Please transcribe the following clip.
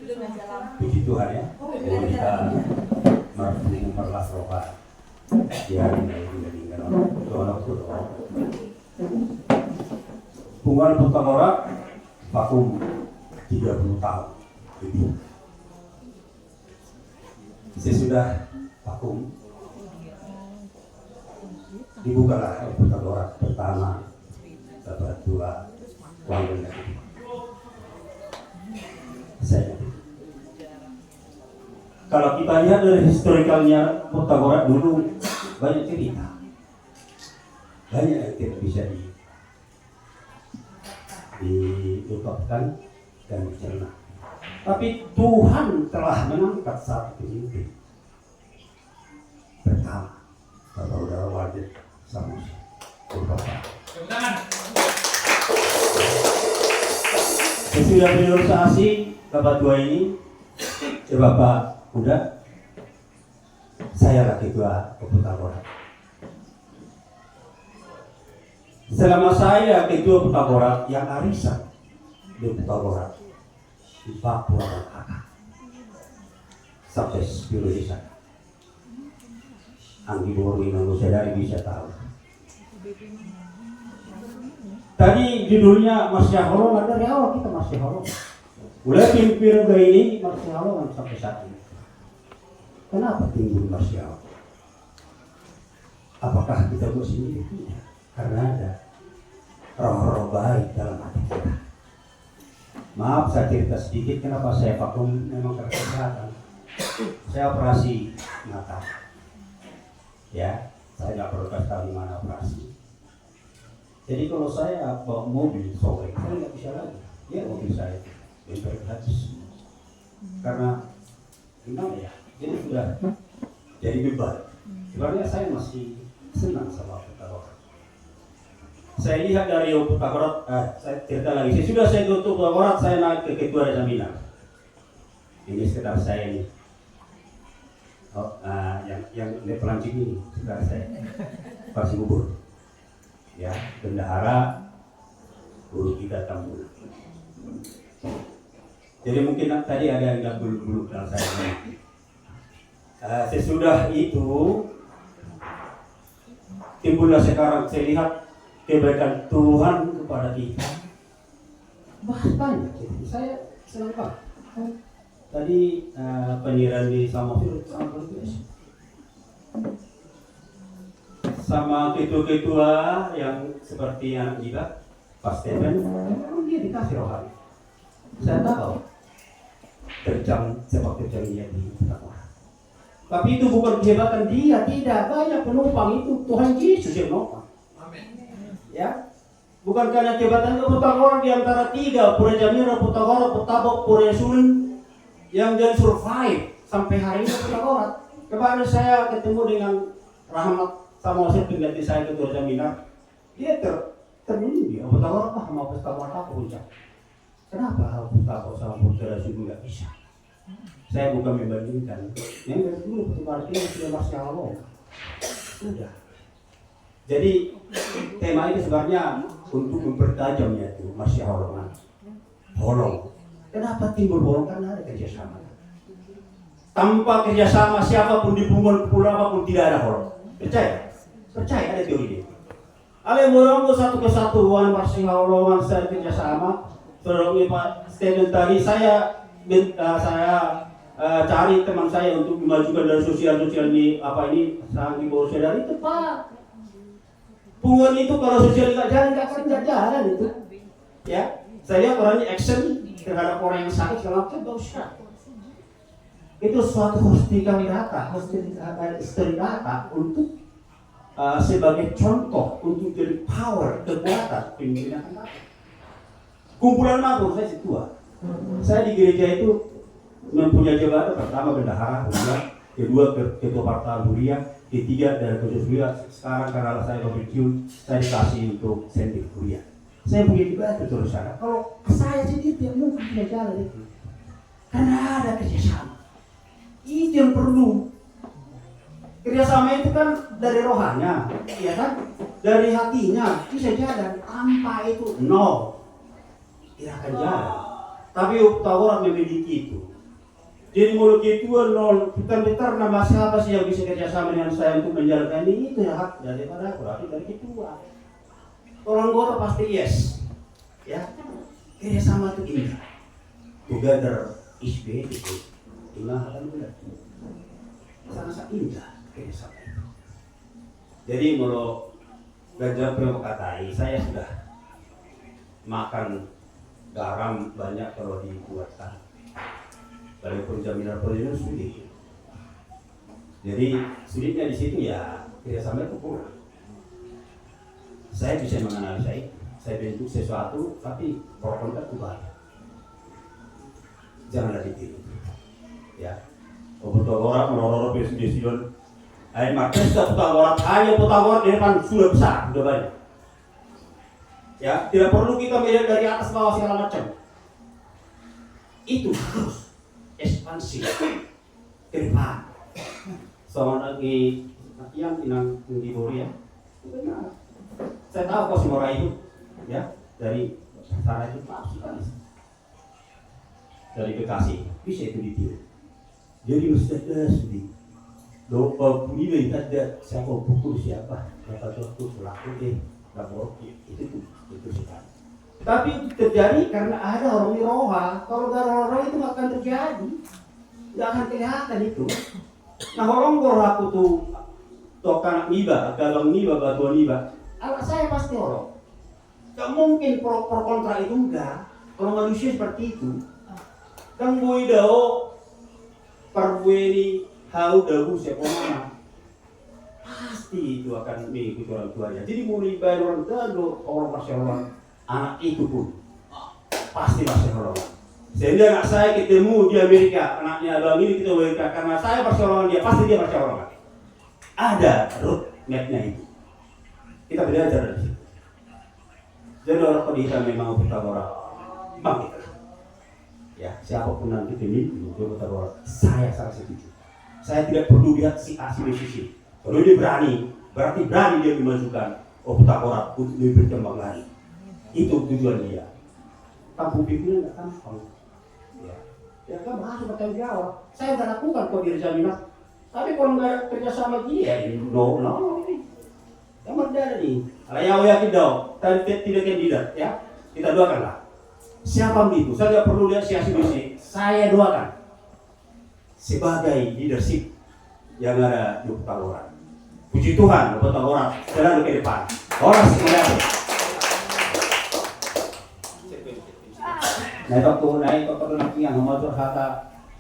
Puji Tuhan ya. Kita memperlas roha. Ya, ini doa doa. Hubungan Pythagoras vakum 30 tahun lebih. Sesudah vakum dibukalah Pythagoras pertama, dapat 2 uang dan saya. Kalau kita lihat dari historikalnya Pythagoras dulu banyak cerita, banyak yang tidak bisa diungkapkan dan dicerna. Tapi Tuhan telah mengangkat satu pemimpin pertama, saudara Wajid Samusi. Sesudah berorganisasi Bapak dua ini, Bapak muda, saya lagi ketua Pythagoras. Selama saya ketua Pythagoras, yang arisan di Pythagoras di Papua dan Aceh sampai 10 desa. Anggi Borwi Nanggo Sadari bisa tahu. Tadi judulnya masih holongan, dari awal kita masih holongan. Mulai pimpin ke ini masih holongan sampai saat ini. Kenapa timbul masih holongan? Apakah kita buat sendiri? Tidak. Karena ada roh-roh baik dalam hati kita. Maaf saya cerita sedikit kenapa saya vakum, memang karena kesehatan. Saya operasi mata. Ya, saya nggak perlu kasih tahu di mana operasi. Jadi kalau saya bawa mobil sobek, saya nggak bisa lagi. Ya mobil saya bemper habis. Karena gimana ya? Jadi sudah jadi beban. Sebenarnya saya masih senang sama Pythagoras. Saya lihat dari Pythagoras, saya cerita lagi. Sesudah saya tutup Pythagoras, saya naik ke ketua desa Minang. Ini sekitar saya ini. Oh, yang pelancong ini sekitar saya. Pasti bubur. Ya, bendahara guru kita Tambun. Jadi mungkin tadi ada yang nggak bulu-bulu dalam saya. Sesudah itu timbullah sekarang saya lihat kebaikan Tuhan kepada kita. Bahkan saya senang banget. Tadi penyiaran di Samosir sama ketua-ketua yang seperti anak kita, Pak Steven, dia dikasih rohani. Saya tahu terjang sepak terjang dia di Pythagoras. Tapi itu bukan kehebatan dia, tidak, banyak penumpang itu Tuhan Yesus yang menopang. Ya, bukan karena kehebatan itu Pythagoras di antara 3, Pura Jamira, Pythagoras, Petabok, Pura Sun yang dia survive sampai hari ini Pythagoras. Kemarin saya ketemu dengan Rahmat sama saya pengganti saya ketua Jamina, dia terbunuh dia. Pythagoras mau Pythagoras apa puncak? Kenapa Pythagoras sama Pura Sun nggak bisa? Saya bukan membandingkan. Yang dari dulu Pythagoras ini sudah masih Allah. Sudah. Jadi tema ini sebenarnya untuk mempertajamnya itu masih holongan. Holong. Kenapa timbul holong? Karena ada kerjasama. Tanpa kerjasama siapapun di pulau apapun tidak ada holong. Percaya? Percaya ada teori ini. Ale morong satu kesatuan masih holongan secara kerjasama. Terus Pak Steven tadi saya cari teman saya untuk memajukan dari sosial di ini sang ibu saudara itu Pak. Punguan itu kalau sosial nggak jalan nggak akan jalan itu. Ya, saya lihat orangnya action terhadap orang yang sakit kalau itu bagus sekali. Itu suatu historical data untuk sebagai contoh untuk jadi power kekuatan pimpinan anak. Kumpulan mabuk saya tua. Saya di gereja itu mempunyai jabatan pertama bendahara, kedua ketua partai Buria, ketiga dari khusus Buria. Sekarang karena saya berpensiun, saya dikasih untuk sendik Buria. Saya punya juga terus sana. Kalau saya sendiri tidak mungkin bisa jalan itu, karena ada kerjasama. Itu yang perlu. Kerjasama itu kan dari rohanya, ya kan? Dari hatinya bisa jalan. Tanpa itu, no, tidak akan jalan. Tapi Taurat memiliki itu. Jadi mulut itu nol, bentar-bentar nama siapa sih yang bisa kerjasama dengan saya untuk menjalankan ini, itu ya hak daripada berarti dari ketua. Orang anggota pasti yes, ya kerjasama itu ini. Together is beautiful. Inilah alhamdulillah. Sangat indah kerjasama itu. Jadi menurut Ganjar Pranowo katai, saya sudah makan garam banyak kalau dibuatkan. Walaupun jaminan perlindungan sulit. Jadi sulitnya di situ ya kerjasama itu kurang. Saya bisa menganalisa itu, saya bentuk sesuatu tapi berkontak itu banyak. Janganlah ditiru. Ya, orang merorot presiden. Air market sudah orang hanya orang di depan sudah besar, sudah banyak. Ya, tidak perlu kita melihat dari atas bawah segala macam. Itu harus ekspansi ke depan. Soalnya lagi yang inang di Boria, benar. Saya tahu kok semua itu, ya dari sana itu pasti dari Bekasi bisa itu ditiru. Jadi mesti ada sedih. Doa bunyi ada siapa pukul siapa, kata tuh pelaku lapor itu sekali. Tapi itu terjadi karena ada orang di roha. Kalau gak roha itu gak akan terjadi, gak akan kelihatan itu. Nah orang aku tuh tokan niba, kalau niba batuan niba, anak saya pasti orang. Gak mungkin pro kontra itu enggak. Kalau manusia seperti itu, kan gue dao perbueni hau dahu sepona pasti itu akan mengikuti orang tuanya. Jadi mau niba orang dado orang masyarakat. Anak itu pun pasti masih Holland. Sehingga anak saya ketemu di Amerika, anaknya abang ini kita Amerika, karena saya masih Holland, dia pasti dia masih Holland. Ada roadmap-nya itu. Kita belajar dari situ. Jadi orang kita memang bertawaran, bangkit. Ya, siapapun nanti pemimpin bertawaran, saya sangat setuju. Saya tidak perlu lihat si A, si B, si C. Kalau dia berani, berarti berani dia memajukan bertawaran untuk lebih berkembang lagi. Itu tujuan dia. Kampung pimpinan nggak gampang. Ya kan harus bertanggung jawab. Saya nggak lakukan kok diri jaminan. Tapi kalau nggak kerjasama gini ya no. Yang ada nih. Kalau yakin dong, tidak kandidat ya. Kita doakanlah. Siapa begitu? Saya nggak perlu lihat siasi besi. Saya doakan sebagai leadership yang ada di Pekalongan. Puji Tuhan, Pekalongan selalu ke depan. Orang semuanya. Naik waktu naik waktu yang motor kata